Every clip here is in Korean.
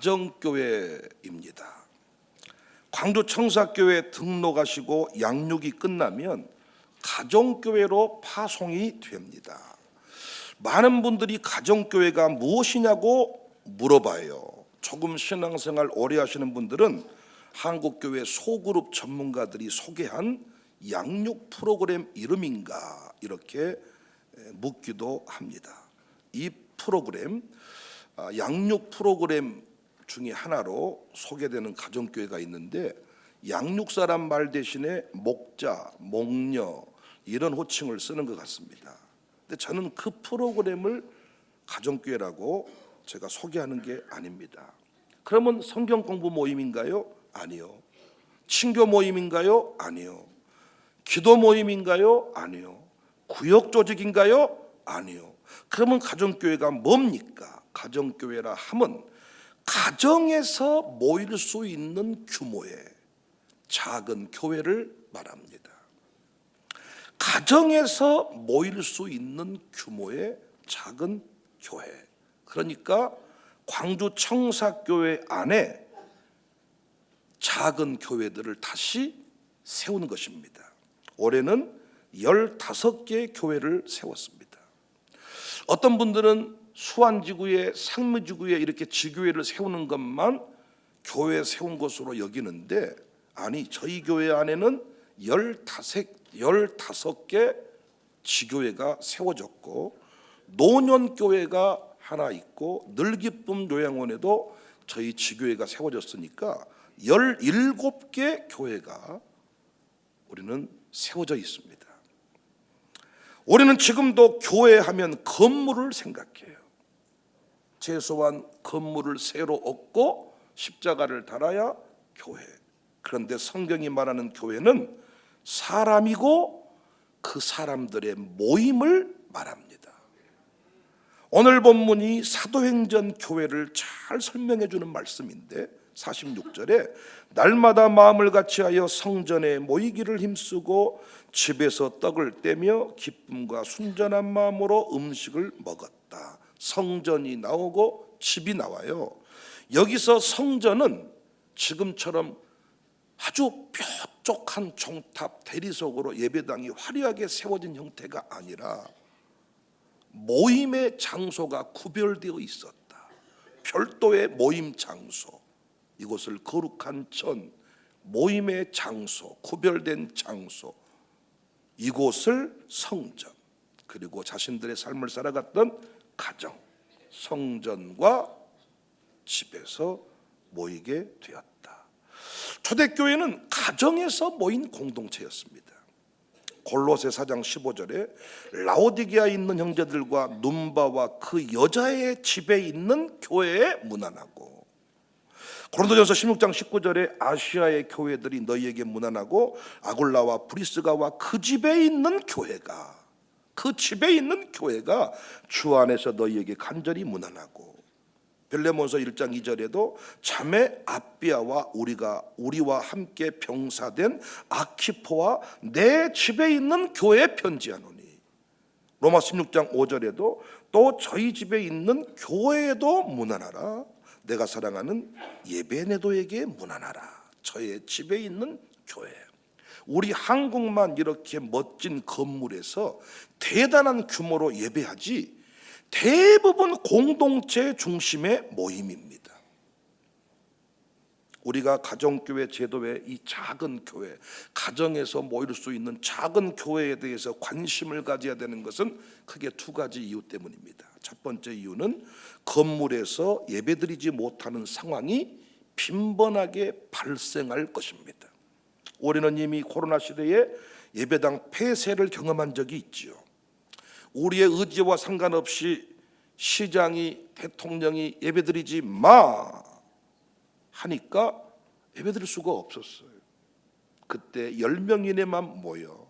가정교회입니다. 광주 청사교회 등록하시고 양육이 끝나면 가정교회로 파송이 됩니다. 많은 분들이 가정교회가 무엇이냐고 물어봐요. 조금 신앙생활 오래 하시는 분들은 한국교회 소그룹 전문가들이 소개한 양육 프로그램 이름인가 이렇게 묻기도 합니다. 이 프로그램, 양육 프로그램 중에 하나로 소개되는 가정교회가 있는데 양육사란 말 대신에 목자, 목녀 이런 호칭을 쓰는 것 같습니다. 근데 저는 그 프로그램을 가정교회라고 제가 소개하는 게 아닙니다. 그러면 성경 공부 모임인가요? 아니요. 친교 모임인가요? 아니요. 기도 모임인가요? 아니요. 구역 조직인가요? 아니요. 그러면 가정교회가 뭡니까? 가정교회라 함은 가정에서 모일 수 있는 규모의 작은 교회를 말합니다. 가정에서 모일 수 있는 규모의 작은 교회. 그러니까 광주 청사교회 안에 작은 교회들을 다시 세우는 것입니다. 올해는 15개의 교회를 세웠습니다. 어떤 분들은 수안지구에 상무지구에 이렇게 지교회를 세우는 것만 교회 세운 것으로 여기는데 아니, 저희 교회 안에는 15개 지교회가 세워졌고 노년교회가 하나 있고 늘기쁨 요양원에도 저희 지교회가 세워졌으니까 17개 교회가 우리는 세워져 있습니다. 우리는 지금도 교회 하면 건물을 생각해요. 최소한 건물을 새로 얻고 십자가를 달아야 교회. 그런데 성경이 말하는 교회는 사람이고 그 사람들의 모임을 말합니다. 오늘 본문이 사도행전 교회를 잘 설명해 주는 말씀인데 46절에 날마다 마음을 같이하여 성전에 모이기를 힘쓰고 집에서 떡을 떼며 기쁨과 순전한 마음으로 음식을 먹었다. 성전이 나오고 집이 나와요. 여기서 성전은 지금처럼 아주 뾰족한 종탑 대리석으로 예배당이 화려하게 세워진 형태가 아니라 모임의 장소가 구별되어 있었다. 별도의 모임 장소, 이곳을 거룩한 전, 모임의 장소, 구별된 장소, 이곳을 성전, 그리고 자신들의 삶을 살아갔던 가정, 성전과 집에서 모이게 되었다. 초대교회는 가정에서 모인 공동체였습니다. 골로새 4장 15절에 라오디게아에 있는 형제들과 눈바와 그 여자의 집에 있는 교회에 문안하고, 고린도전서 16장 19절에 아시아의 교회들이 너희에게 문안하고 아굴라와 브리스가와 그 집에 있는 교회가, 그 집에 있는 교회가 주 안에서 너희에게 간절히 문안하고, 빌레몬서 1장 2절에도 자매 아비아와 우리와 함께 병사된 아키포와 내 집에 있는 교회에 편지하노니, 로마 16장 5절에도 또 저희 집에 있는 교회에도 문안하라. 내가 사랑하는 예배네도에게 문안하라. 저의 집에 있는 교회. 우리 한국만 이렇게 멋진 건물에서 대단한 규모로 예배하지 대부분 공동체 중심의 모임입니다. 우리가 가정교회 제도의 이 작은 교회, 가정에서 모일 수 있는 작은 교회에 대해서 관심을 가져야 되는 것은 크게 두 가지 이유 때문입니다. 첫 번째 이유는 건물에서 예배드리지 못하는 상황이 빈번하게 발생할 것입니다. 우리는 이미 코로나 시대에 예배당 폐쇄를 경험한 적이 있지요. 우리의 의지와 상관없이 시장이, 대통령이 예배드리지 마 하니까 예배드릴 수가 없었어요. 그때 10명 이내만 모여,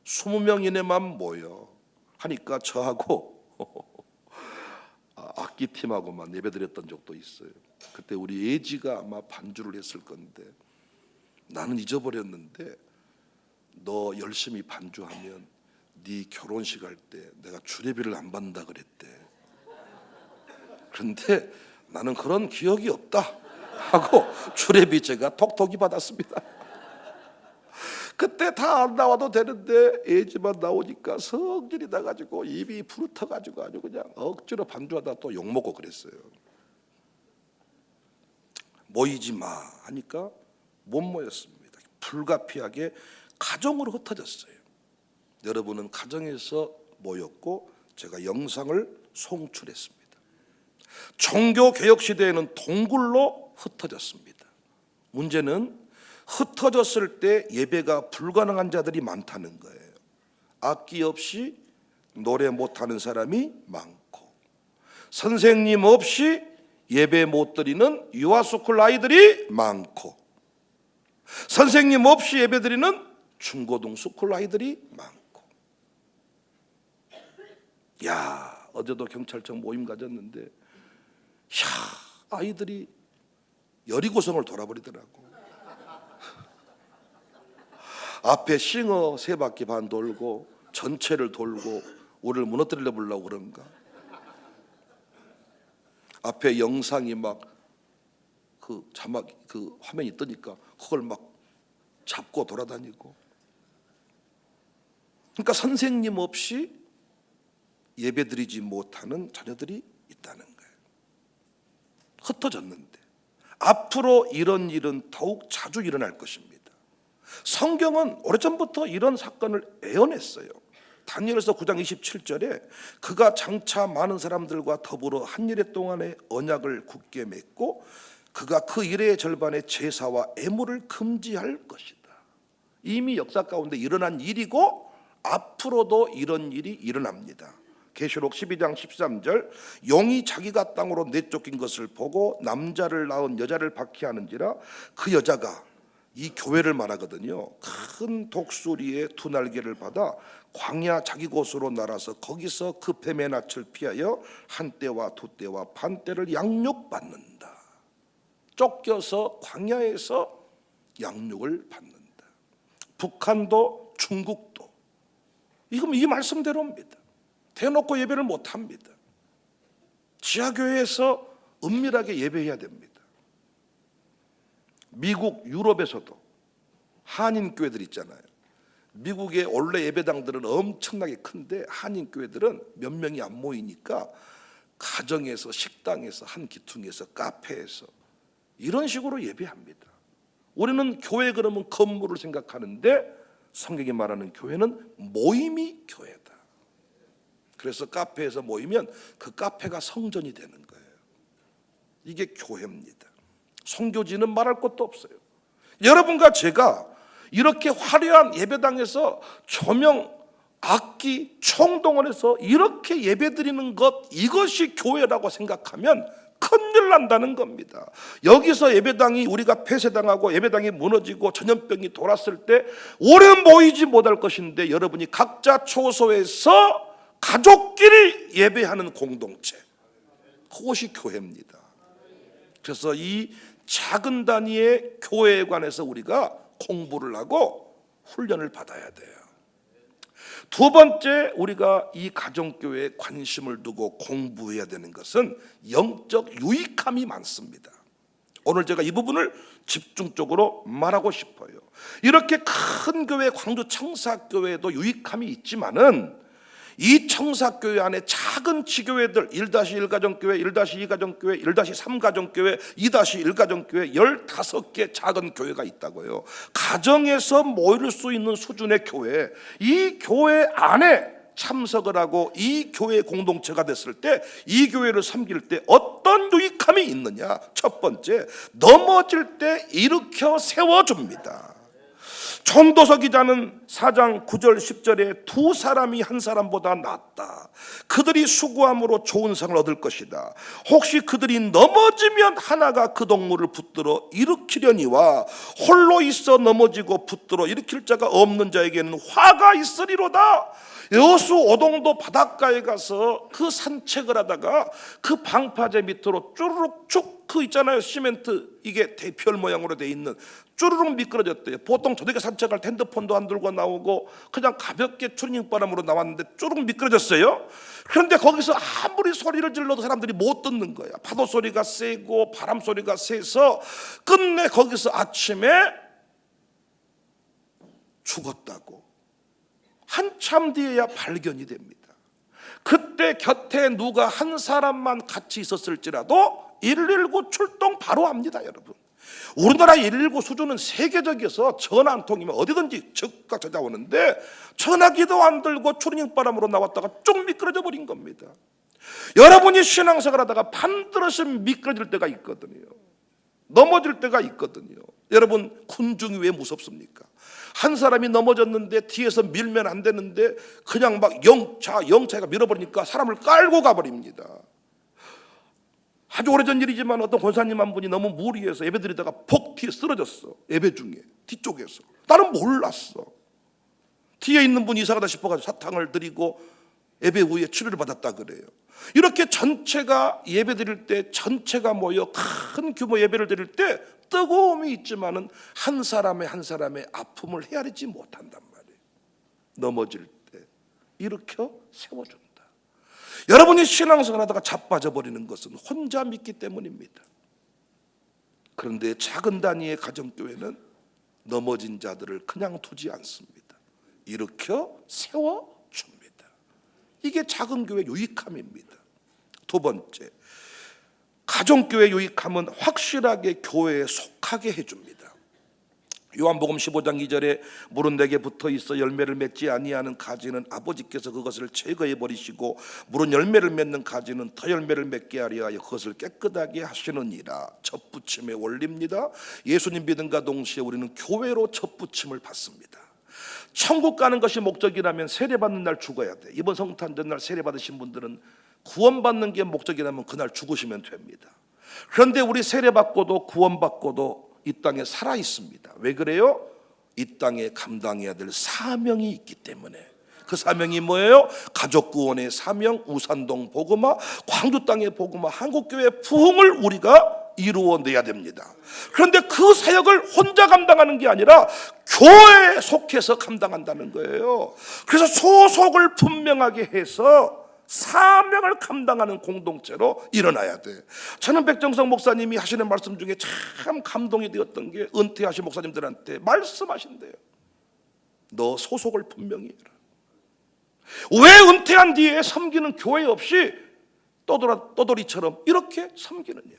20명 이내만 모여 하니까 저하고 악기팀하고만 예배드렸던 적도 있어요. 그때 우리 예지가 아마 반주를 했을 건데 나는 잊어버렸는데 너 열심히 반주하면 네 결혼식 할 때 내가 주례비를 안 받는다 그랬대. 그런데 나는 그런 기억이 없다 하고 주례비 제가 톡톡히 받았습니다. 그때 다 안 나와도 되는데 애지만 나오니까 성질이 나가지고 입이 부르터가지고 아주 그냥 억지로 반주하다 또 욕먹고 그랬어요. 모이지 마 하니까 못 모였습니다. 불가피하게 가정으로 흩어졌어요. 여러분은 가정에서 모였고 제가 영상을 송출했습니다. 종교개혁 시대에는 동굴로 흩어졌습니다. 문제는 흩어졌을 때 예배가 불가능한 자들이 많다는 거예요. 악기 없이 노래 못하는 사람이 많고, 선생님 없이 예배 못 드리는 유아스쿨 아이들이 많고, 선생님 없이 예배 드리는 중고등 스쿨 아이들이 많고. 야, 어제도 경찰청 모임 가졌는데 아이들이 여리고성을 돌아버리더라고. 앞에 싱어 3바퀴 반 돌고 전체를 돌고 우리를 무너뜨리려 보려고 그런가. 앞에 영상이 막 그 자막 그 화면이 뜨니까 그걸 막 잡고 돌아다니고. 그러니까 선생님 없이 예배드리지 못하는 자녀들이 있다는 거예요. 흩어졌는데 앞으로 이런 일은 더욱 자주 일어날 것입니다. 성경은 오래전부터 이런 사건을 예언했어요. 다니엘서 9장 27절에 그가 장차 많은 사람들과 더불어 한 일해 동안의 언약을 굳게 맺고 그가 그 일의 절반의 제사와 애물을 금지할 것이다. 이미 역사 가운데 일어난 일이고 앞으로도 이런 일이 일어납니다. 계시록 12장 13절 용이 자기가 땅으로 내쫓긴 것을 보고 남자를 낳은 여자를 박해하는지라 그 여자가 이 교회를 말하거든요. 큰 독수리의 2날개를 받아 광야 자기 곳으로 날아서 거기서 그 뱀의 낯을 피하여 한 때와 2때와 반 때를 양육받는다. 쫓겨서 광야에서 양육을 받는다. 북한도 중국도 이건 이 말씀대로입니다. 대놓고 예배를 못합니다. 지하교회에서 은밀하게 예배해야 됩니다. 미국, 유럽에서도 한인교회들 있잖아요. 미국의 원래 예배당들은 엄청나게 큰데 한인교회들은 몇 명이 안 모이니까 가정에서, 식당에서, 한 기퉁에서, 카페에서 이런 식으로 예배합니다. 우리는 교회 그러면 건물을 생각하는데 성경이 말하는 교회는 모임이 교회다. 그래서 카페에서 모이면 그 카페가 성전이 되는 거예요. 이게 교회입니다. 선교지는 말할 것도 없어요. 여러분과 제가 이렇게 화려한 예배당에서 조명, 악기, 총동원해서 이렇게 예배드리는 것, 이것이 교회라고 생각하면 큰일 난다는 겁니다. 여기서 예배당이 우리가 폐쇄당하고 예배당이 무너지고 전염병이 돌았을 때 오래 모이지 못할 것인데 여러분이 각자 초소에서 가족끼리 예배하는 공동체, 그것이 교회입니다. 그래서 이 작은 단위의 교회에 관해서 우리가 공부를 하고 훈련을 받아야 돼요. 두 번째, 우리가 이 가정교회에 관심을 두고 공부해야 되는 것은 영적 유익함이 많습니다. 오늘 제가 이 부분을 집중적으로 말하고 싶어요. 이렇게 큰 교회, 광주 청사교회에도 유익함이 있지만은 이 청사교회 안에 작은 지교회들 1-1 가정교회, 1-2 가정교회, 1-3 가정교회, 2-1 가정교회 15개 작은 교회가 있다고요. 가정에서 모일 수 있는 수준의 교회, 이 교회 안에 참석을 하고 이 교회 공동체가 됐을 때 이 교회를 섬길 때 어떤 유익함이 있느냐? 첫 번째, 넘어질 때 일으켜 세워줍니다. 전도서 기자는 4장 9절 10절에 두 사람이 한 사람보다 낫다. 그들이 수고함으로 좋은 상을 얻을 것이다. 혹시 그들이 넘어지면 하나가 그 동물을 붙들어 일으키려니와 홀로 있어 넘어지고 붙들어 일으킬 자가 없는 자에게는 화가 있으리로다. 여수 오동도 바닷가에 가서 그 산책을 하다가 그 방파제 밑으로 쭈르륵 쭉 그 있잖아요, 시멘트 이게 대별 모양으로 돼 있는, 쭈르륵 미끄러졌대요. 보통 저녁에 산책할 때 핸드폰도 안 들고 나오고 그냥 가볍게 추리닝 바람으로 나왔는데 쭈르륵 미끄러졌어요. 그런데 거기서 아무리 소리를 질러도 사람들이 못 듣는 거야. 파도 소리가 세고 바람 소리가 세서 끝내 거기서 아침에 죽었다고 한참 뒤에야 발견이 됩니다. 그때 곁에 누가 한 사람만 같이 있었을지라도 119 출동 바로 합니다, 여러분. 우리나라 119 수준은 세계적이어서 전화 한 통이면 어디든지 즉각 찾아오는데 전화기도 안 들고 추리닝 바람으로 나왔다가 쭉 미끄러져 버린 겁니다. 여러분이 신앙생활 하다가 반드시 미끄러질 때가 있거든요. 넘어질 때가 있거든요. 여러분, 군중이 왜 무섭습니까? 한 사람이 넘어졌는데 뒤에서 밀면 안 되는데 그냥 막 영차가 밀어버리니까 사람을 깔고 가버립니다. 아주 오래전 일이지만 어떤 권사님 한 분이 너무 무리해서 예배 드리다가 폭 뒤에 쓰러졌어. 예배 중에 뒤쪽에서. 나는 몰랐어. 뒤에 있는 분이 이상하다 싶어가지고 사탕을 드리고 예배 후에 치료를 받았다 그래요. 이렇게 전체가 예배 드릴 때 전체가 모여 큰 규모 예배를 드릴 때 뜨거움이 있지만은 한 사람의 아픔을 헤아리지 못한단 말이에요. 넘어질 때 일으켜 세워준다. 여러분이 신앙생활 하다가 자빠져 버리는 것은 혼자 믿기 때문입니다. 그런데 작은 단위의 가정교회는 넘어진 자들을 그냥 두지 않습니다. 일으켜 세워줍니다. 이게 작은 교회 유익함입니다. 두 번째, 가정교회 유익함은 확실하게 교회에 속하게 해줍니다. 요한복음 15장 2절에 물은 내게 붙어 있어 열매를 맺지 아니하는 가지는 아버지께서 그것을 제거해 버리시고 물은 열매를 맺는 가지는 더 열매를 맺게 하려 하여 그것을 깨끗하게 하시느니라. 접붙임의 원리입니다. 예수님 믿음과 동시에 우리는 교회로 접붙임을 받습니다. 천국 가는 것이 목적이라면 세례받는 날 죽어야 돼. 이번 성탄 전날 세례받으신 분들은 구원받는 게 목적이라면 그날 죽으시면 됩니다. 그런데 우리 세례받고도 구원받고도 이 땅에 살아 있습니다. 왜 그래요? 이 땅에 감당해야 될 사명이 있기 때문에. 그 사명이 뭐예요? 가족구원의 사명, 우산동 복음화, 광주 땅의 복음화, 한국교회 부흥을 우리가 이루어내야 됩니다. 그런데 그 사역을 혼자 감당하는 게 아니라 교회에 속해서 감당한다는 거예요. 그래서 소속을 분명하게 해서 사명을 감당하는 공동체로 일어나야 돼. 저는 백정성 목사님이 하시는 말씀 중에 참 감동이 되었던 게 은퇴하신 목사님들한테 말씀하신대요. 너 소속을 분명히 해라. 왜 은퇴한 뒤에 섬기는 교회 없이 떠돌이처럼 이렇게 섬기느냐?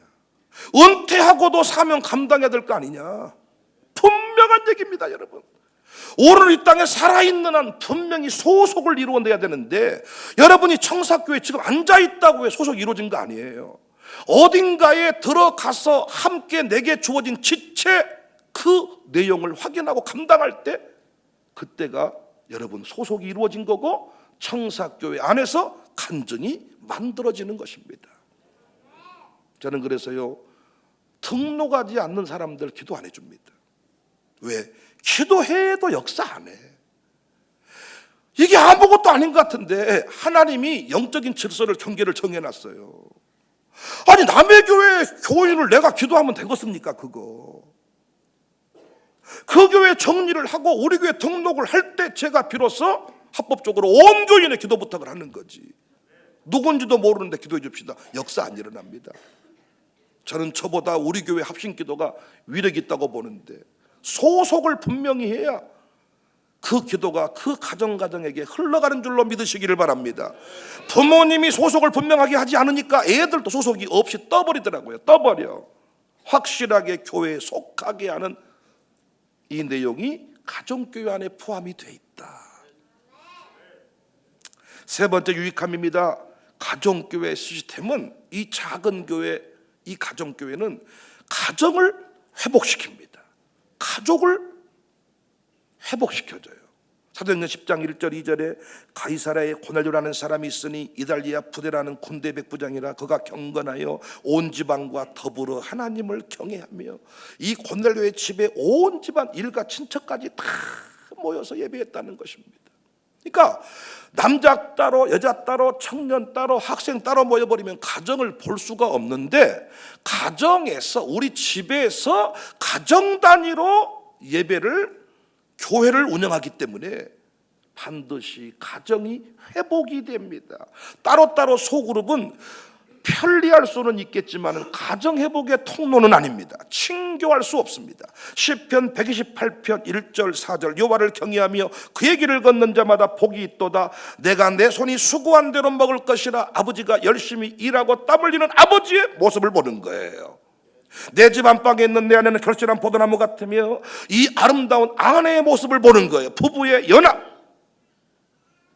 은퇴하고도 사명 감당해야 될 거 아니냐? 분명한 얘기입니다, 여러분. 오늘 이 땅에 살아있는 한 분명히 소속을 이루어내야 되는데, 여러분이 청사교회 지금 앉아있다고 해 소속이 이루어진 거 아니에요. 어딘가에 들어가서 함께 내게 주어진 지체 그 내용을 확인하고 감당할 때 그때가 여러분 소속이 이루어진 거고 청사교회 안에서 간증이 만들어지는 것입니다. 저는 그래서요, 등록하지 않는 사람들 기도 안 해줍니다. 왜? 기도해도 역사 안 해. 이게 아무것도 아닌 것 같은데 하나님이 영적인 질서를 경계를 정해놨어요. 아니, 남의 교회 교인을 내가 기도하면 되겠습니까? 그거 그 교회 정리를 하고 우리 교회 등록을 할 때 제가 비로소 합법적으로 온 교인의 기도 부탁을 하는 거지. 누군지도 모르는데 기도해 줍시다. 역사 안 일어납니다. 저는 저보다 우리 교회 합심 기도가 위력이 있다고 보는데, 소속을 분명히 해야 그 기도가 그 가정에게 흘러가는 줄로 믿으시기를 바랍니다. 부모님이 소속을 분명하게 하지 않으니까 애들도 소속이 없이 떠버리더라고요. 떠버려. 확실하게 교회에 속하게 하는 이 내용이 가정교회 안에 포함이 돼 있다. 세 번째 유익함입니다. 가정교회 시스템은, 이 작은 교회, 이 가정교회는 가정을 회복시킵니다. 가족을 회복시켜줘요. 사도행전 10장 1절 2절에 가이사랴에 고넬료라는 사람이 있으니 이달리아 부대라는 군대 백부장이라 그가 경건하여 온 지방과 더불어 하나님을 경외하며, 이 고넬료의 집에 온 집안 일가 친척까지 다 모여서 예배했다는 것입니다. 그러니까 남자 따로 여자 따로 청년 따로 학생 따로 모여버리면 가정을 볼 수가 없는데, 가정에서 우리 집에서 가정 단위로 예배를 교회를 운영하기 때문에 반드시 가정이 회복이 됩니다. 따로따로 소그룹은 편리할 수는 있겠지만 가정 회복의 통로는 아닙니다. 친교할 수 없습니다. 시편 128편 1절 4절 여호와를 경외하며 그의 길을 걷는 자마다 복이 있도다. 내가 내 손이 수고한 대로 먹을 것이라. 아버지가 열심히 일하고 땀 흘리는 아버지의 모습을 보는 거예요. 내 집 안방에 있는 내 아내는 결실한 포도나무 같으며 이 아름다운 아내의 모습을 보는 거예요. 부부의 연합,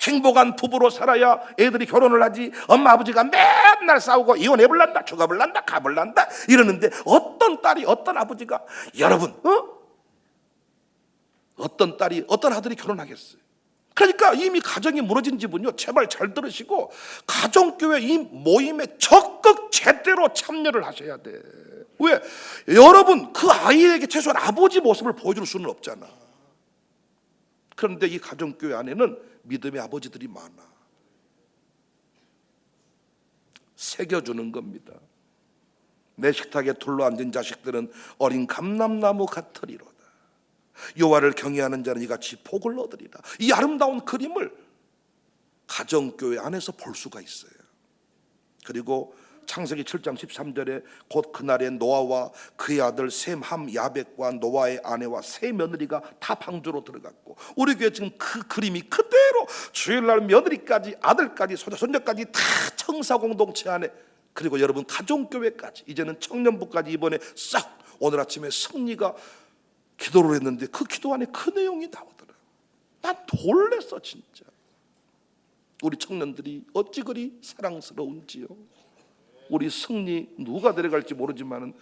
행복한 부부로 살아야 애들이 결혼을 하지. 엄마 아버지가 맨날 싸우고 이혼해볼란다 죽어볼란다 가볼란다 이러는데, 어떤 딸이 어떤 아버지가, 여러분 어떤 딸이 어떤 아들이 결혼하겠어요? 그러니까 이미 가정이 무너진 집은요, 제발 잘 들으시고 가정교회 이 모임에 적극 제대로 참여를 하셔야 돼. 왜? 여러분 그 아이에게 최소한 아버지 모습을 보여줄 수는 없잖아. 그런데 이 가정교회 안에는 믿음의 아버지들이 많아. 새겨주는 겁니다. 내 식탁에 둘러앉은 자식들은 어린 감람나무 같으리로다. 여호와를 경외하는 자는 이같이 복을 얻으리라. 이 아름다운 그림을 가정교회 안에서 볼 수가 있어요. 그리고 창세기 7장 13절에 곧 그날에 노아와 그의 아들 셈, 함, 야벳과 노아의 아내와 세 며느리가 다 방주로 들어갔고, 우리 교회 지금 그 그림이 그대로 주일날 며느리까지 아들까지 손자까지 다 청사공동체 안에, 그리고 여러분 가정교회까지, 이제는 청년부까지 이번에 싹 오늘 아침에 승리가 기도를 했는데 그 기도 안에 그 내용이 나오더라. 난 놀랬어 진짜. 우리 청년들이 어찌 그리 사랑스러운지요. 우리 승리 누가 데려갈지 모르지만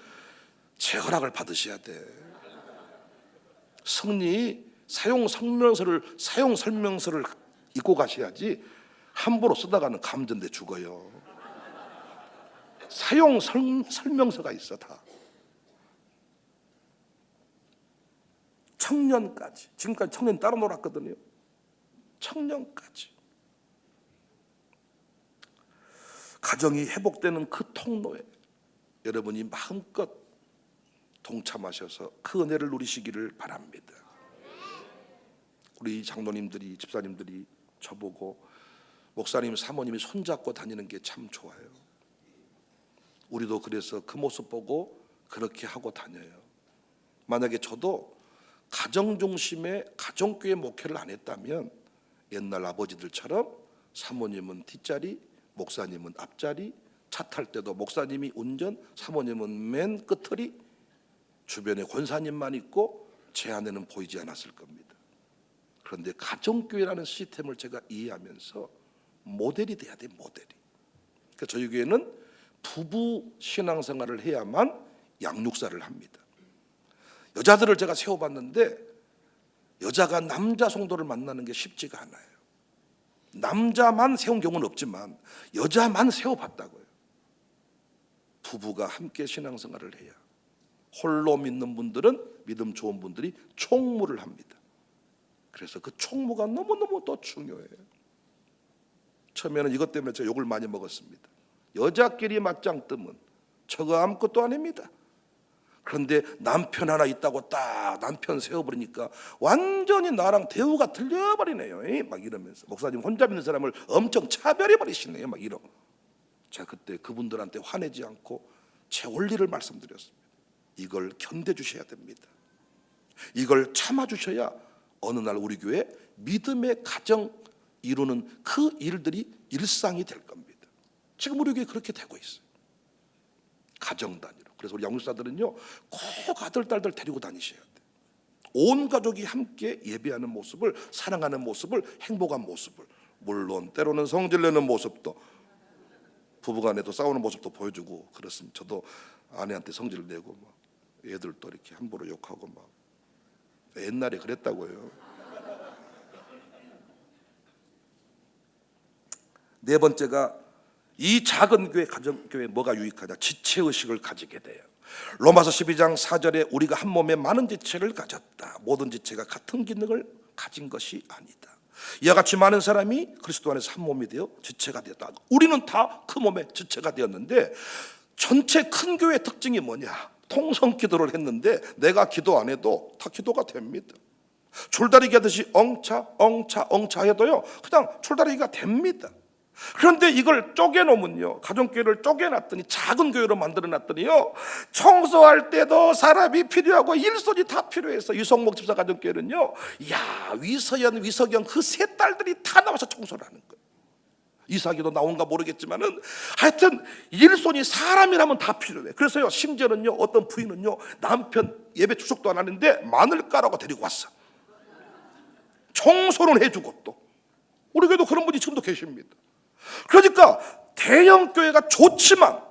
제 허락을 받으셔야 돼. 승리 사용 설명서를 읽고 가셔야지. 함부로 쓰다가는 감전돼 죽어요. 사용 설명서가 있어 다. 청년까지, 지금까지 청년 따로 놀았거든요. 청년까지. 가정이 회복되는 그 통로에 여러분이 마음껏 동참하셔서 그 은혜를 누리시기를 바랍니다. 우리 장로님들이, 집사님들이 저보고 목사님, 사모님이 손잡고 다니는 게 참 좋아요. 우리도 그래서 그 모습 보고 그렇게 하고 다녀요. 만약에 저도 가정 중심의 가정교회 목회를 안 했다면 옛날 아버지들처럼 사모님은 뒷자리, 목사님은 앞자리, 차 탈 때도 목사님이 운전, 사모님은 맨 끝자리, 주변에 권사님만 있고 제 안에는 보이지 않았을 겁니다. 그런데 가정교회라는 시스템을 제가 이해하면서 모델이 돼야 돼, 모델이. 그러니까 저희 교회는 부부 신앙생활을 해야만 양육사를 합니다. 여자들을 제가 세워봤는데 여자가 남자 성도를 만나는 게 쉽지가 않아요. 남자만 세운 경우는 없지만 여자만 세워봤다고요. 부부가 함께 신앙생활을 해야. 홀로 믿는 분들은, 믿음 좋은 분들이 총무를 합니다. 그래서 그 총무가 너무너무 또 중요해요. 처음에는 이것 때문에 제가 욕을 많이 먹었습니다. 여자끼리 맞짱 뜨면 저거 아무것도 아닙니다. 그런데 남편 하나 있다고 딱 남편 세워버리니까 완전히 나랑 대우가 틀려버리네요. 막 이러면서 목사님 혼자 믿는 사람을 엄청 차별해버리시네요. 막 이러고. 제가 그때 그분들한테 화내지 않고 제 원리를 말씀드렸습니다. 이걸 견뎌주셔야 됩니다. 이걸 참아주셔야 어느 날 우리 교회 믿음의 가정 이루는 그 일들이 일상이 될 겁니다. 지금 우리 교회 그렇게 되고 있어요. 가정 단위로. 그래서 우리 양육사들은요 꼭 아들, 딸들 데리고 다니셔야 돼. 온 가족이 함께 예배하는 모습을, 사랑하는 모습을, 행복한 모습을, 물론 때로는 성질내는 모습도, 부부간에도 싸우는 모습도 보여주고 그렇습니다. 저도 아내한테 성질을 내고 막 애들도 이렇게 함부로 욕하고 막 옛날에 그랬다고요. 네 번째가 이 작은 교회, 가정교회 뭐가 유익하냐? 지체의식을 가지게 돼요. 로마서 12장 4절에 우리가 한 몸에 많은 지체를 가졌다. 모든 지체가 같은 기능을 가진 것이 아니다. 이와 같이 많은 사람이 그리스도 안에서 한 몸이 되어 지체가 되었다. 우리는 다 그 몸의 지체가 되었는데, 전체 큰 교회의 특징이 뭐냐? 통성 기도를 했는데 내가 기도 안 해도 다 기도가 됩니다. 줄다리기 하듯이 엉차 해도요, 그냥 줄다리기가 됩니다. 그런데 이걸 쪼개놓으면요, 가정교회를 쪼개놨더니 작은 교회로 만들어놨더니요, 청소할 때도 사람이 필요하고 일손이 다 필요해서 유성목 집사 가정교회는요, 위서연, 위석영 그 세 딸들이 다 나와서 청소를 하는 거예요. 이삭이도 나온가 모르겠지만은 하여튼 일손이 사람이라면 다 필요해. 그래서요, 심지어는요, 어떤 부인은요, 남편 예배 추석도 안 하는데 마늘 까라고 데리고 왔어. 청소는 해주고. 또 우리 교회도 그런 분이 지금도 계십니다. 그러니까 대형 교회가 좋지만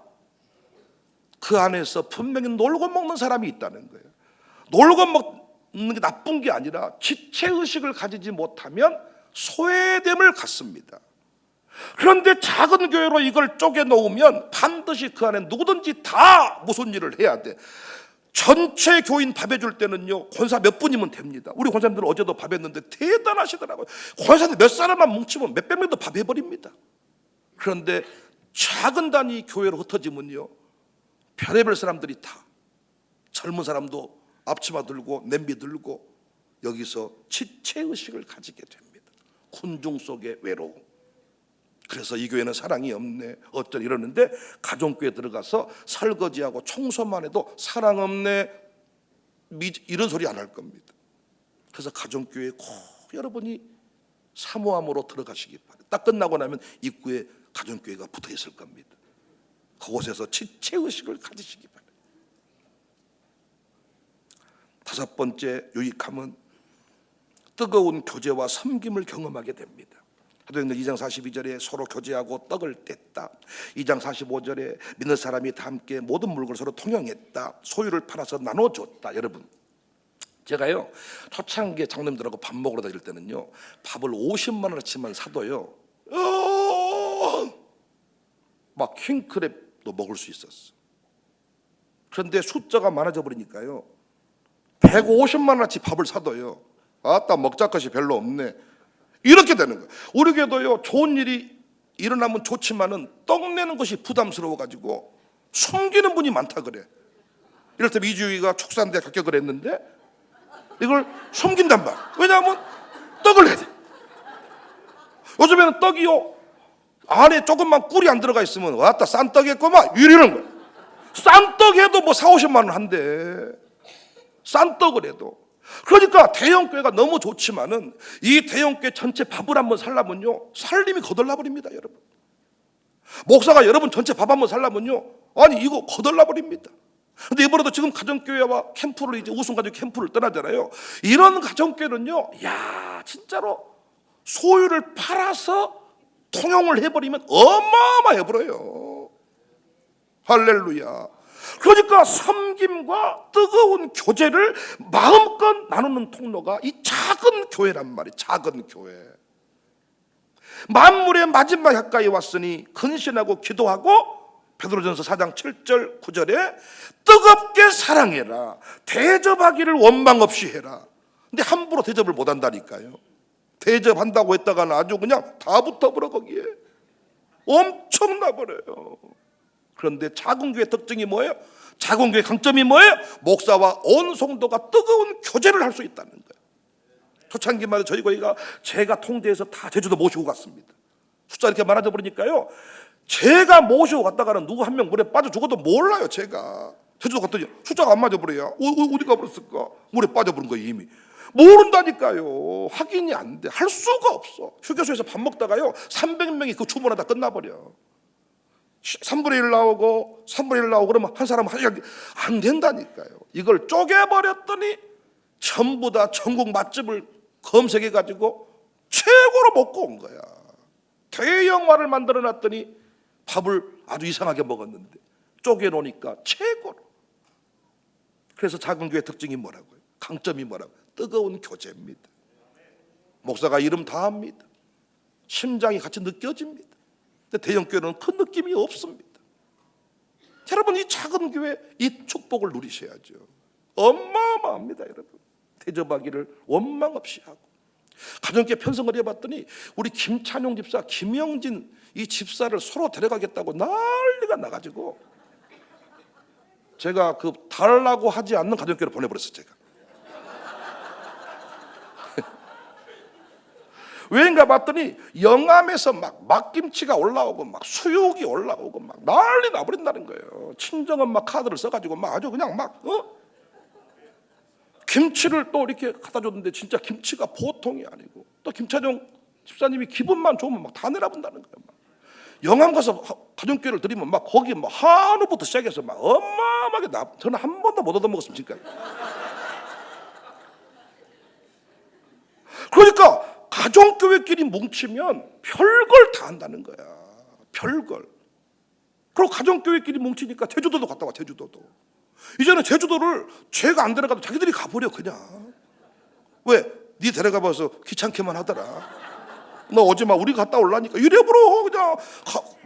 그 안에서 분명히 놀고 먹는 사람이 있다는 거예요. 놀고 먹는 게 나쁜 게 아니라 지체의식을 가지지 못하면 소외됨을 갖습니다. 그런데 작은 교회로 이걸 쪼개 놓으면 반드시 그 안에 누구든지 다 무슨 일을 해야 돼. 전체 교인 밥 해줄 때는요, 권사 몇 분이면 됩니다. 우리 권사님들은 어제도 밥 했는데 대단하시더라고요. 권사님 몇 사람만 뭉치면 몇백 명도 밥 해버립니다. 그런데 작은 단위 교회로 흩어지면요, 별의별 사람들이 다, 젊은 사람도 앞치마 들고 냄비 들고 여기서 지체의식을 가지게 됩니다. 군중 속의 외로움. 그래서 이 교회는 사랑이 없네, 어쩔 이러는데, 가정교회 들어가서 설거지하고 청소만 해도 사랑 없네 이런 소리 안 할 겁니다. 그래서 가정교회에 꼭 여러분이 사모함으로 들어가시기 바랍니다. 딱 끝나고 나면 입구에 가정교회가 붙어 있을 겁니다. 그곳에서 지체의식을 가지시기 바랍니다. 다섯 번째 유익함은 뜨거운 교제와 섬김을 경험하게 됩니다. 사도행전 2장 42절에 서로 교제하고 떡을 뗐다. 2장 45절에 믿는 사람이 다 함께 모든 물건을 서로 통용했다. 소유를 팔아서 나눠줬다. 여러분, 제가요, 초창기에 장로님들하고 밥 먹으러 다닐 때는요, 밥을 50만 원어치만 사도요, 막 킹크랩도 먹을 수 있었어. 그런데 숫자가 많아져 버리니까요, 150만 원어치 밥을 사도요, 아따 먹자 것이 별로 없네, 이렇게 되는 거예요. 우리 교회도요, 좋은 일이 일어나면 좋지만은 떡 내는 것이 부담스러워 가지고 숨기는 분이 많다 그래. 이를테면 이주희가 축산대 합격을 했는데 이걸 숨긴단 말. 왜냐하면 떡을 해야 돼. 요즘에는 떡이요, 안에 조금만 꿀이 안 들어가 있으면 왔다 싼 떡이겠구만 이러는 거야. 싼 떡 해도 뭐 4-50만 원 한대, 싼 떡을 해도. 그러니까 대형교회가 너무 좋지만은 이 대형교회 전체 밥을 한번 살려면요, 살림이 거덜나 버립니다. 여러분, 목사가 여러분 전체 밥 한번 살려면요, 아니 이거 거덜나 버립니다. 근데 이번에도 지금 가정교회와 캠프를, 이제 우승가족 캠프를 떠나잖아요. 이런 가정교회는요, 진짜로 소유를 팔아서 통용을 해버리면 어마어마해버려요. 할렐루야. 그러니까 섬김과 뜨거운 교제를 마음껏 나누는 통로가 이 작은 교회란 말이에요. 작은 교회. 만물의 마지막 가까이 왔으니 근신하고 기도하고, 베드로전서 4장 7절 9절에 뜨겁게 사랑해라, 대접하기를 원망 없이 해라. 근데 함부로 대접을 못 한다니까요. 대접한다고 했다가는 아주 그냥 다 붙어버려. 거기에 엄청나 버려요. 그런데 작은 교회 특징이 뭐예요? 작은 교회 강점이 뭐예요? 목사와 온 성도가 뜨거운 교제를 할 수 있다는 거예요. 초창기 말에 저희 교회가 제가 통제해서 다 제주도 모시고 갔습니다. 숫자 이렇게 많아져 버리니까요, 제가 모시고 갔다가는 누구 한 명 물에 빠져 죽어도 몰라요. 제가 제주도 갔더니 숫자가 안 맞아 버려요. 어디 가버렸을까? 물에 빠져 버린 거예요. 이미 모른다니까요. 확인이 안 돼. 할 수가 없어. 휴게소에서 밥 먹다가요, 300명이 그 주문하다 끝나버려. 3분의 1 나오고 3분의 1 나오고 그러면 한 사람은 안 된다니까요. 이걸 쪼개버렸더니 전부 다 전국 맛집을 검색해가지고 최고로 먹고 온 거야. 대영화를 만들어놨더니 밥을 아주 이상하게 먹었는데 쪼개놓으니까 최고로. 그래서 작은 교회 특징이 뭐라고요? 강점이 뭐라고요? 뜨거운 교제입니다. 목사가 이름 다 합니다. 심장이 같이 느껴집니다. 근데 대형교회는 큰 느낌이 없습니다. 여러분, 이 작은 교회 이 축복을 누리셔야죠. 어마어마합니다. 여러분, 대접하기를 원망 없이 하고 가정교회 편성을 해봤더니 우리 김찬용 집사, 김영진 이 집사를 서로 데려가겠다고 난리가 나가지고 제가 그 달라고 하지 않는 가정교회를 보내버렸어요. 제가 왜인가 봤더니 영암에서 막 막김치가 올라오고 막 수육이 올라오고 막 난리 나버린다는 거예요. 친정엄마 카드를 써가지고 막 아주 그냥 막 김치를 또 이렇게 갖다 줬는데 진짜 김치가 보통이 아니고, 또 김찬용 집사님이 기분만 좋으면 막 다 내려본다는 거예요. 막. 영암 가서 가정교회를 드리면 막 거기 막 한우부터 시작해서 막 어마어마하게 저는 한 번도 못 얻어먹었습니다 지금까지. 그러니까 가정교회끼리 뭉치면 별걸 다 한다는 거야. 별걸. 그리고 가정교회끼리 뭉치니까 제주도도 갔다 와. 제주도도. 이제는 제주도를 죄가 안 데려가도 자기들이 가버려 그냥. 왜? 네 데려가봐서 귀찮게만 하더라. 너 오지 마. 우리 갔다 올라니까 이래버려. 그냥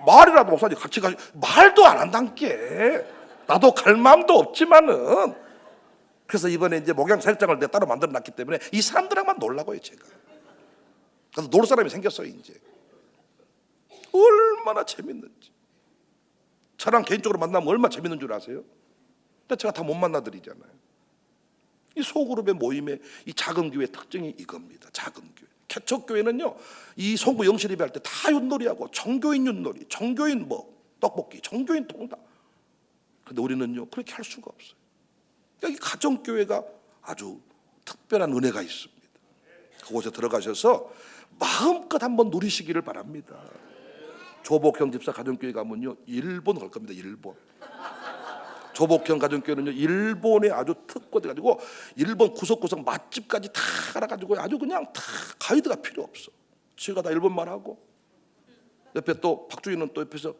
말이라도 못하지. 같이 가지. 말도 안 한단께. 나도 갈 마음도 없지만은. 그래서 이번에 이제 목양사역장을 내가 따로 만들어놨기 때문에 이 사람들하고만 놀라고요 제가. 그래서 놀 사람이 생겼어요 이제. 얼마나 재밌는지. 저랑 개인적으로 만나면 얼마나 재밌는 줄 아세요? 근데 제가 다 못 만나드리잖아요. 이 소그룹의 모임의 이 작은 교회 특징이 이겁니다. 작은 교회. 개척교회는요, 이 송구 영실 예배할 때 다 윷놀이하고 정교인 윷놀이, 정교인 뭐 떡볶이, 정교인 통닭. 근데 우리는요 그렇게 할 수가 없어요. 여기 가정교회가 아주 특별한 은혜가 있습니다. 그곳에 들어가셔서 마음껏 한번 누리시기를 바랍니다. 조복형 집사 가정교회 가면요 일본 갈 겁니다. 일본. 조복형 가정교회는요 일본에 아주 특화돼 가지고 일본 구석구석 맛집까지 다 알아가지고 아주 그냥 다 가이드가 필요 없어. 제가 다 일본말 하고 옆에 또 박주희는 또 옆에서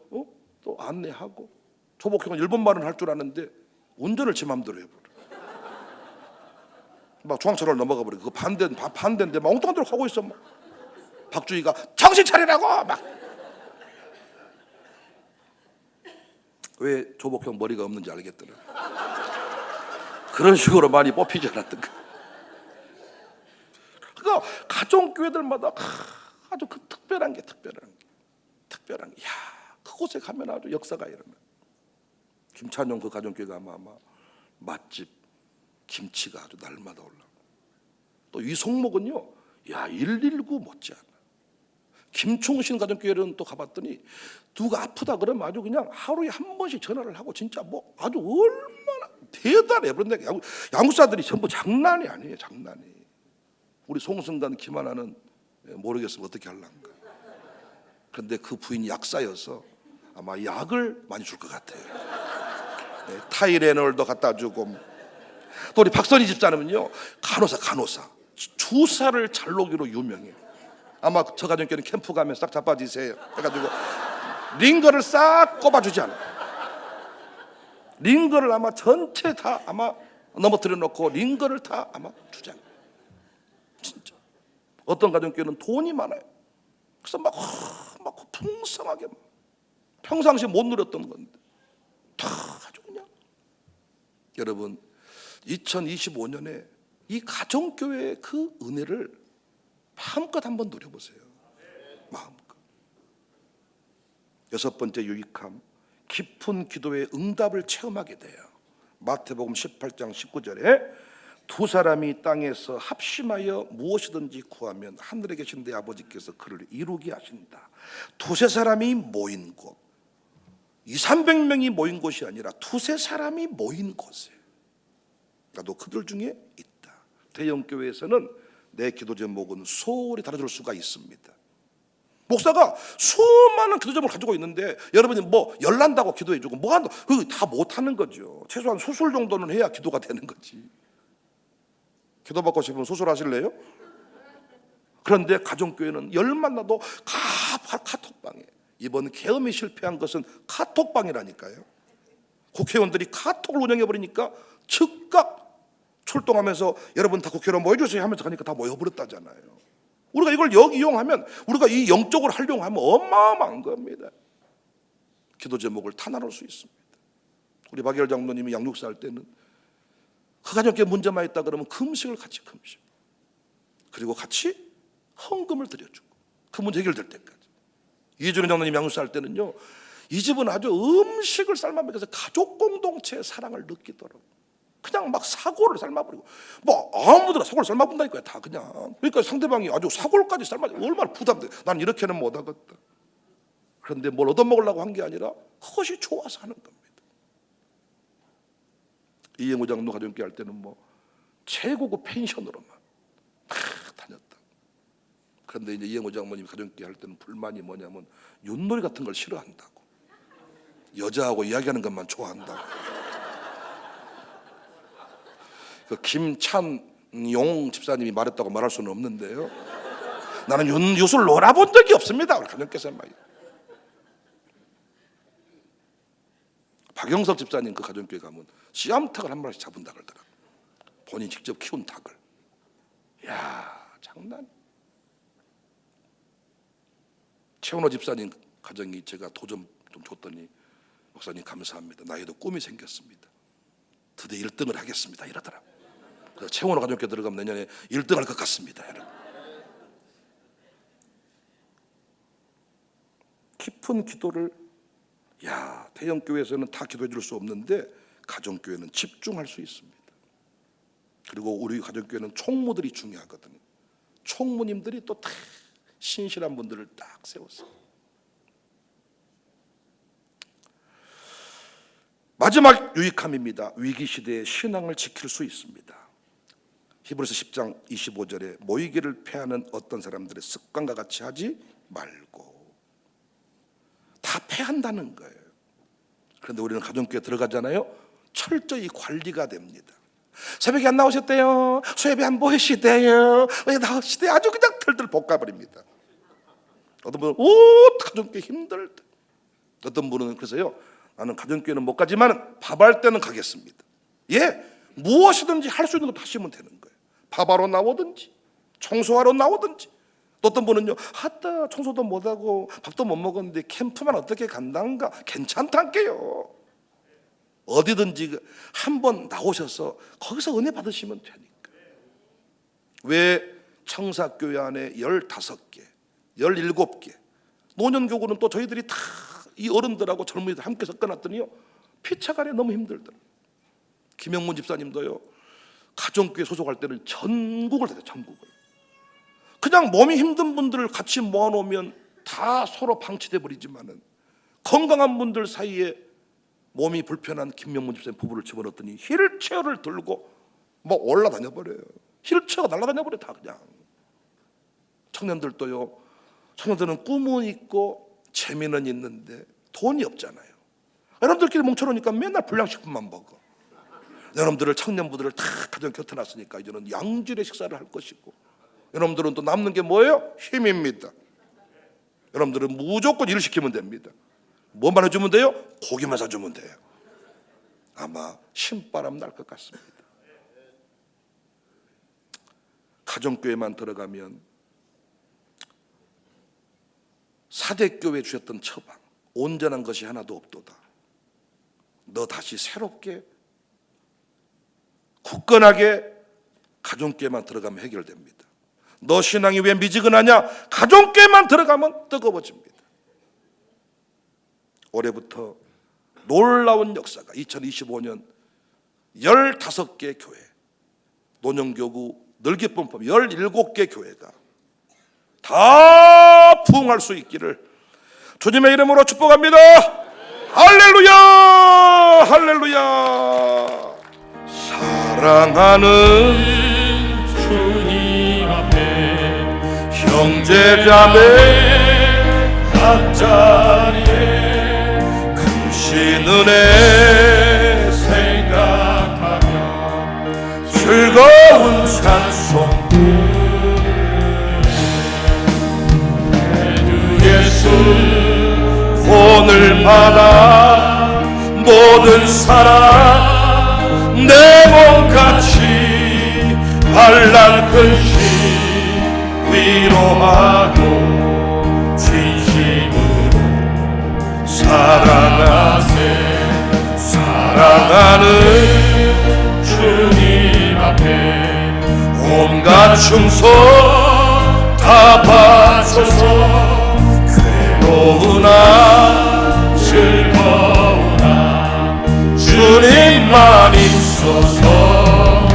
또 안내하고. 조복형은 일본말은 할 줄 아는데 운전을 제 마음대로 해버려. 막 중앙차로를 넘어가 버려. 그거 반대인데 막 엉뚱한 데로 가고 있어. 막. 박주희가 정신 차리라고 막. 왜 조복형 머리가 없는지 알겠더라. 그런 식으로 많이 뽑히지 않았던가. 그러니까 가정교회들마다 아주 그 특별한 게. 야, 그곳에 가면 아주 역사가 일어나. 김찬용 그 가정교회가 아마 맛집 김치가 아주 날마다 올라오고. 또 이 송목은요, 야 119 못지않아. 김충신 가정교회는 또 가봤더니 누가 아프다 그러면 아주 그냥 하루에 한 번씩 전화를 하고 진짜 뭐 아주 얼마나 대단해. 그런데 양육사들이 전부 장난이 아니에요. 장난이. 우리 송승단 김하나는 모르겠으면 어떻게 할란가. 그런데 그 부인이 약사여서 아마 약을 많이 줄 것 같아요. 네, 타이레놀도 갖다 주고. 또 우리 박선희 집사님은요 간호사 주사를 잘 놓기로 유명해요. 아마 저 가정교회는 캠프 가면 싹 자빠지세요 해가지고 링거를 싹 꼽아주지 않아요. 링거를 아마 전체 다 아마 넘어뜨려 놓고 링거를 다 아마 주지 않아요. 진짜. 어떤 가정교회는 돈이 많아요. 그래서 막 풍성하게 평상시에 못 누렸던 건데 다 아주 그냥. 여러분 2025년에 이 가정교회의 그 은혜를 마음껏 한번 누려보세요. 마음껏. 여섯 번째 유익함, 깊은 기도의 응답을 체험하게 돼요. 마태복음 18장 19절에 두 사람이 땅에서 합심하여 무엇이든지 구하면 하늘에 계신 내 아버지께서 그를 이루게 하신다. 두세 사람이 모인 곳, 200~300명이 모인 곳이 아니라 두세 사람이 모인 곳에 나도 그들 중에 있다. 대형 교회에서는 내 기도 제목은 소홀히 다뤄줄 수가 있습니다. 목사가 수많은 기도 제목을 가지고 있는데 여러분이 뭐 열난다고 기도해주고 뭐 한다, 그거 다 못하는 거죠. 최소한 수술 정도는 해야 기도가 되는 거지. 기도받고 싶으면 수술하실래요? 그런데 가정교회는 열만 나도 카톡방에, 이번 계엄이 실패한 것은 카톡방이라니까요. 국회의원들이 카톡을 운영해버리니까 즉각 출동하면서 여러분 다 국회로 모여주세요 하면서 가니까 다 모여버렸다잖아요. 우리가 이걸 이용하면, 우리가 이 영적으로 활용하면 어마어마한 겁니다. 기도 제목을 다 나눌 수 있습니다. 우리 박열 장로님이 양육사 할 때는 그 가정교회 문제만 있다 그러면 금식을 같이 금식, 그리고 같이 헌금을 드려주고 그 문제 해결될 때까지. 이준현 장로님 양육사할 때는요, 이 집은 아주 음식을 삶아 먹여서 가족 공동체의 사랑을 느끼도록 그냥 막 사골을 삶아버리고, 뭐 아무데나 사골을 삶아본다니까요. 다 그냥. 그러니까 상대방이 아주 사골까지 삶아, 얼마나 부담돼. 난 이렇게는 못하겠다. 그런데 뭘 얻어먹으려고 한 게 아니라 그것이 좋아서 하는 겁니다. 이영호 장로 가정교회 할 때는 뭐 최고급 펜션으로만 다녔다. 그런데 이제 이영호 장모님 가정교회 할 때는 불만이 뭐냐면 윷놀이 같은 걸 싫어한다고, 여자하고 이야기하는 것만 좋아한다고. 그 김찬용 집사님이 말했다고 말할 수는 없는데요, 나는 윷을 놀아본 적이 없습니다. 우리 가정께서 말. 박영석 집사님 그 가정교회 가면 씨암탉을 한 마리씩 잡은다 그러더라고. 본인 직접 키운 닭을. 야, 장난. 최원호 집사님 가정이 제가 도전 좀 줬더니, 목사님 감사합니다. 나에도 꿈이 생겼습니다. 드디어 1등을 하겠습니다 이러더라고. 그래서 최원호 가정교회 들어가면 내년에 1등 할 것 같습니다. 깊은 기도를, 야, 대형교회에서는 다 기도해 줄 수 없는데 가정교회는 집중할 수 있습니다. 그리고 우리 가정교회는 총무들이 중요하거든요. 총무님들이 또 다 신실한 분들을 딱 세웠어요. 마지막 유익함입니다. 위기시대에 신앙을 지킬 수 있습니다. 히브리서 10장 25절에 모이기를 패하는 어떤 사람들의 습관과 같이 하지 말고. 다 패한다는 거예요. 그런데 우리는 가정교회 들어가잖아요. 철저히 관리가 됩니다. 새벽에 안 나오셨대요. 수협에 안 보이시대요. 왜 나오시대요. 아주 그냥 털들 볶아버립니다. 어떤 분은 가정교회 힘들다. 어떤 분은 그래서요, 나는 가정교회는 못 가지만 밥할 때는 가겠습니다. 예, 무엇이든지 할 수 있는 거 하시면 되는 거예요. 밥하러 나오든지 청소하러 나오든지. 또 어떤 분은요, 하다 청소도 못하고 밥도 못 먹었는데 캠프만 어떻게 간단가? 괜찮단게요. 어디든지 한번 나오셔서 거기서 은혜 받으시면 되니까. 왜 청사교회 안에 15개 17개 노년교구는 또 저희들이 다 이 어른들하고 젊은이들 함께 섞어놨더니요, 피차간에 너무 힘들더라고요. 김영문 집사님도요, 가정교회 소속할 때는 전국을 다녀요. 전국을. 그냥 몸이 힘든 분들을 같이 모아놓으면 다 서로 방치돼 버리지만은, 건강한 분들 사이에 몸이 불편한 김명문 집사님 부부를 집어넣었더니 휠체어를 들고 뭐 올라다녀 버려요. 휠체어가 날아다녀 버려. 다 그냥. 청년들도요, 청년들은 꿈은 있고 재미는 있는데 돈이 없잖아요. 여러분들끼리 뭉쳐놓으니까 맨날 불량식품만 먹어. 여러분들을, 청년부들을 다 가정 곁에 놨으니까 이제는 양질의 식사를 할 것이고, 여러분들은 또 남는 게 뭐예요? 힘입니다. 여러분들은 무조건 일을 시키면 됩니다. 뭐만 해주면 돼요? 고기만 사주면 돼요. 아마 신바람 날 것 같습니다. 가정교회만 들어가면 사대교회 주셨던 처방, 온전한 것이 하나도 없도다. 너 다시 새롭게 굳건하게 가정교회만 들어가면 해결됩니다. 너 신앙이 왜 미지근하냐? 가정교회만 들어가면 뜨거워집니다. 올해부터 놀라운 역사가, 2025년 15개 교회, 노년교구 널기쁨 17개 교회가 다 부흥할 수 있기를 주님의 이름으로 축복합니다. 할렐루야, 할렐루야. 사랑하는 주님 앞에 형제자매 한자리에 크신 은혜 생각하며 즐거운 찬송 예수 오늘 받아 모든 사랑 내 몸같이 반란 근심 위로하고 진심으로 사랑하세. 사랑하는 주님 앞에 온갖 충성 다 다 바쳐서 괴로우나 즐거우나 주님만 있어서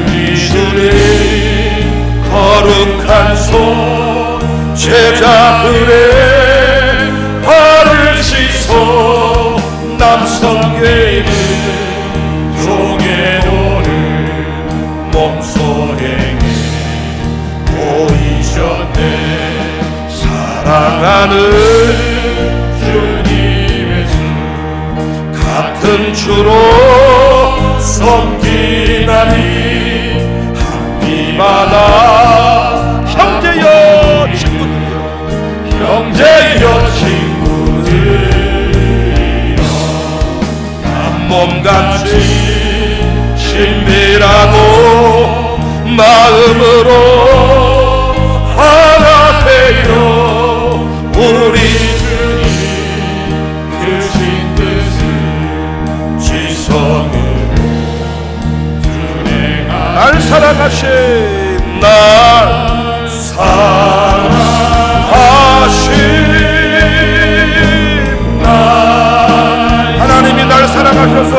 우리 주님 거룩한 손 제자들의 발을 씻어 남성계는 종의 도를 몸소행해 보이셨네. 사랑하는 주님의 주 같은 주로 섬기나니 한비마다 형제여 친구들이여 형제여 친구들이여 한 몸같이 친밀하고 마음으로 하나 되어 우리 주님 크신 뜻을 지성으로 준행하며 날 사랑하신 날 사랑하신 날 하나님이 날 사랑하셔서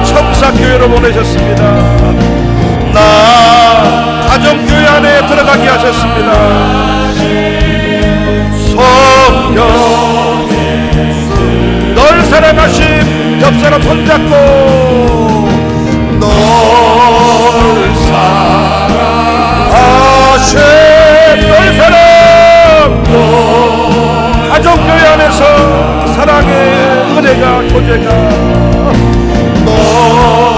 청사교회로 보내셨습니다. 나 가정교회 안에 들어가게 하셨습니다. 성령 널 사랑하신 옆사람 손잡고 널 사랑하신 널 사랑 가정교회 안에서 사랑의 은혜가 교제가 너